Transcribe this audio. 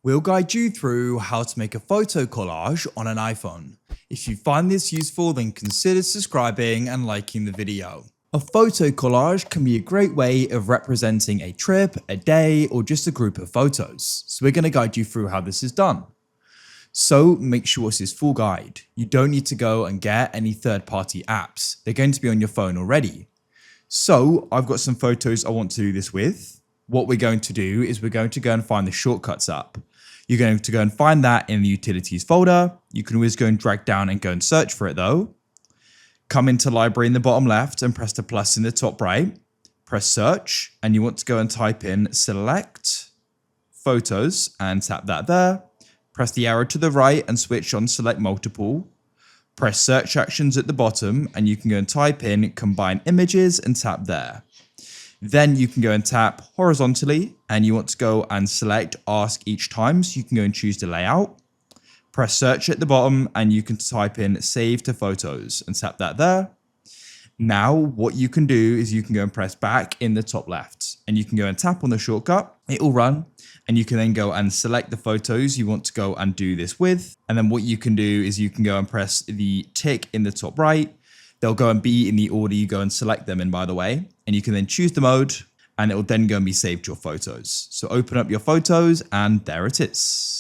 We'll guide you through how to make a photo collage on an iPhone. If you find this useful, then consider subscribing and liking the video. A photo collage can be a great way of representing a trip, a day, or just a group of photos. So we're going to guide you through how this is done. So make sure it's this full guide. You don't need to go and get any third-party apps. They're going to be on your phone already. So I've got some photos I want to do this with. What we're going to do is we're going to go and find the shortcuts app. You're going to go and find that in the utilities folder. You can always go and drag down and go and search for it though. Come into library in the bottom left and press the plus in the top right. Press search and you want to go and type in select photos and tap that there. Press the arrow to the right and switch on select multiple. Press search actions at the bottom and you can go and type in combine images and tap there. Then you can go and tap horizontally and you want to go and select ask each time. So you can go and choose the layout. Press search at the bottom and you can type in save to photos and tap that there. Now what you can do is you can go and press back in the top left and you can go and tap on the shortcut. It will run and you can then go and select the photos you want to go and do this with. And then what you can do is you can go and press the tick in the top right. They'll go and be in the order you go and select them in, by the way. And you can then choose the mode and it will then go and be saved to your photos. So open up your photos and there it is.